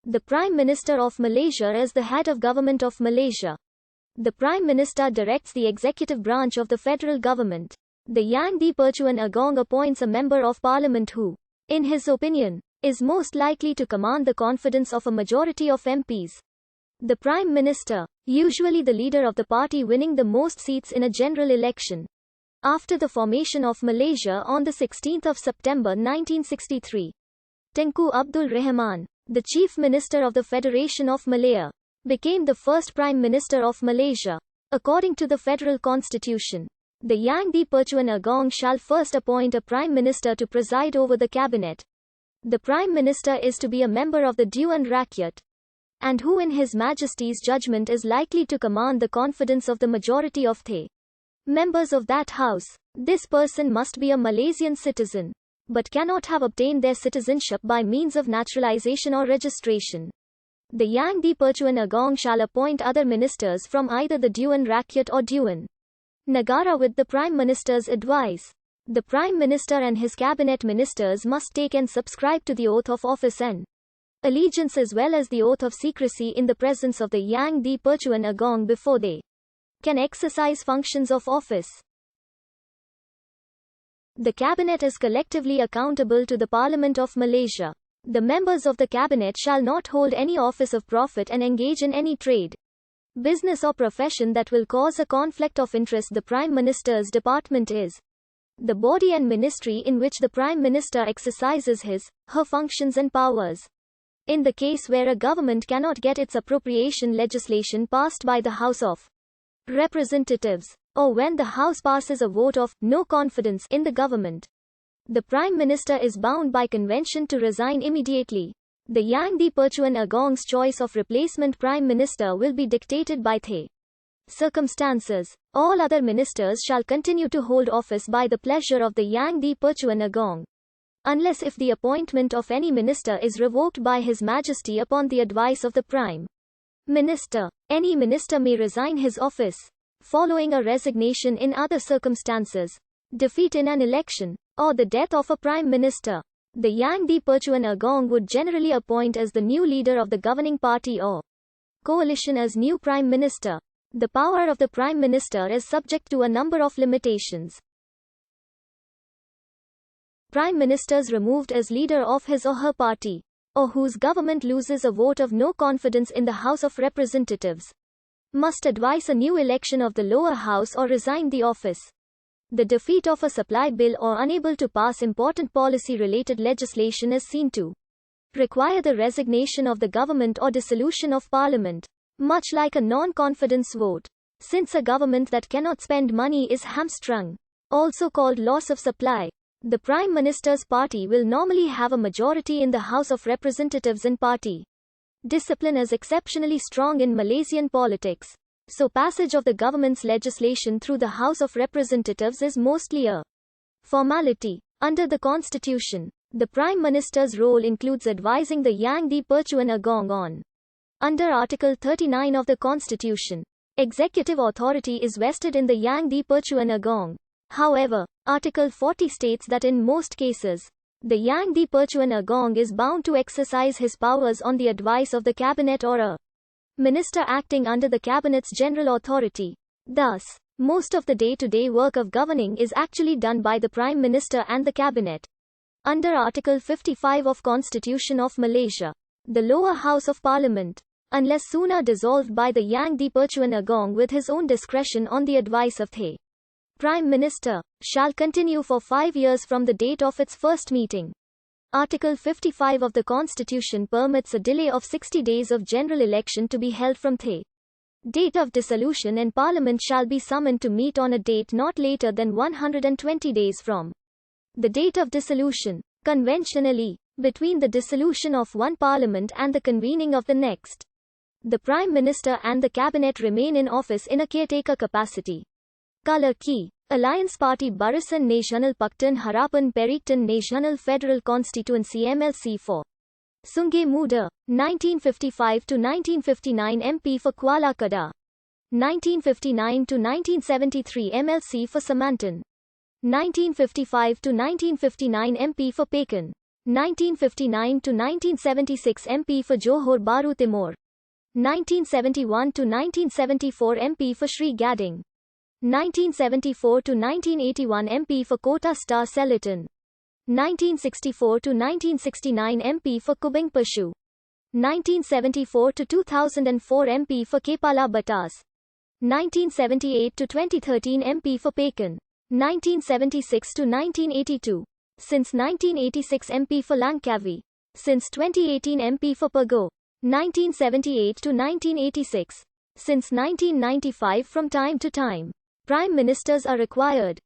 The Prime Minister of Malaysia is the head of government of Malaysia. The Prime Minister directs the executive branch of the federal government. The Yang di-Pertuan Agong appoints a member of parliament who, in his opinion, is most likely to command the confidence of a majority of MPs. The Prime Minister, usually the leader of the party winning the most seats in a general election. After the formation of Malaysia on the 16th of September 1963, Tengku Abdul Rahman, the Chief Minister of the Federation of Malaya, became the first Prime Minister of Malaysia. According to the Federal Constitution, the Yang di-Pertuan Agong shall first appoint a Prime Minister to preside over the cabinet. The Prime Minister is to be a member of the Dewan Rakyat, and who in His Majesty's judgment is likely to command the confidence of the majority of the members of that house. This person must be a Malaysian citizen, but cannot have obtained their citizenship by means of naturalization or registration. The Yang di-Pertuan Agong shall appoint other ministers from either the Dewan Rakyat or Dewan Negara with the Prime Minister's advice. The Prime Minister and his cabinet ministers must take and subscribe to the oath of office and allegiance as well as the oath of secrecy in the presence of the Yang di-Pertuan Agong before they can exercise functions of office. The cabinet is collectively accountable to the Parliament of Malaysia. The members of the cabinet shall not hold any office of profit and engage in any trade, business or profession that will cause a conflict of interest. The Prime Minister's department is the body and ministry in which the Prime Minister exercises her functions and powers. In the case where a government cannot get its appropriation legislation passed by the House of Representatives, or when the House passes a vote of no confidence in the government, the Prime Minister is bound by convention to resign immediately. The Yang di-Pertuan Agong's choice of replacement Prime Minister will be dictated by the circumstances. All other ministers shall continue to hold office by the pleasure of the Yang di-Pertuan Agong, unless if the appointment of any minister is revoked by His Majesty upon the advice of the Prime Minister. Any minister may resign his office following a resignation in other circumstances, defeat in an election, or the death of a Prime Minister. The Yang di-Pertuan Agong would generally appoint as the new leader of the governing party or coalition as new Prime Minister. The power of the Prime Minister is subject to a number of limitations. Prime Ministers removed as leader of his or her party, or whose government loses a vote of no confidence in the House of Representatives, must advise a new election of the lower house or resign the office. The defeat of a supply bill or unable to pass important policy-related legislation is seen to require the resignation of the government or dissolution of parliament, much like a non-confidence vote. Since a government that cannot spend money is hamstrung, also called loss of supply, the Prime Minister's party will normally have a majority in the House of Representatives, and party discipline is exceptionally strong in Malaysian politics. So passage of the government's legislation through the House of Representatives is mostly a formality. Under the Constitution, the Prime Minister's role includes advising the Yang di-Pertuan Agong on. Under Article 39 of the Constitution, executive authority is vested in the Yang di-Pertuan Agong. However, Article 40 states that in most cases, the Yang di-Pertuan Agong is bound to exercise his powers on the advice of the cabinet or a minister acting under the cabinet's general authority. Thus, most of the day-to-day work of governing is actually done by the Prime Minister and the cabinet. Under Article 55 of Constitution of Malaysia, the lower house of parliament, unless sooner dissolved by the Yang di-Pertuan Agong with his own discretion on the advice of the Prime Minister, shall continue for 5 years from the date of its first meeting. Article 55 of the Constitution permits a delay of 60 days of general election to be held from the date of dissolution, and Parliament shall be summoned to meet on a date not later than 120 days from the date of dissolution. Conventionally, between the dissolution of one Parliament and the convening of the next, the Prime Minister and the Cabinet remain in office in a caretaker capacity. Color key. Alliance Party Barisan Nasional Pakatan Harapan Perikatan Nasional Federal Constituency MLC for Sungai Muda, 1955–1959 MP for Kuala Kedah, 1959–1973 MLC for Semantan, 1955–1959 MP for Pekan, 1959 to 1976 MP for Johor Bahru Timur. 1971 to 1974 MP for Sri Gading. 1974 to 1981 MP for Kota Star Seleton. 1964 to 1969 MP for Kubing Pashu. 1974 to 2004 MP for Kepala Batas. 1978 to 2013 MP for Pekan. 1976 to 1982. Since 1986 MP for Langkawi. Since 2018 MP for Pago. 1978 to 1986. Since 1995 from time to time. Prime Ministers are required.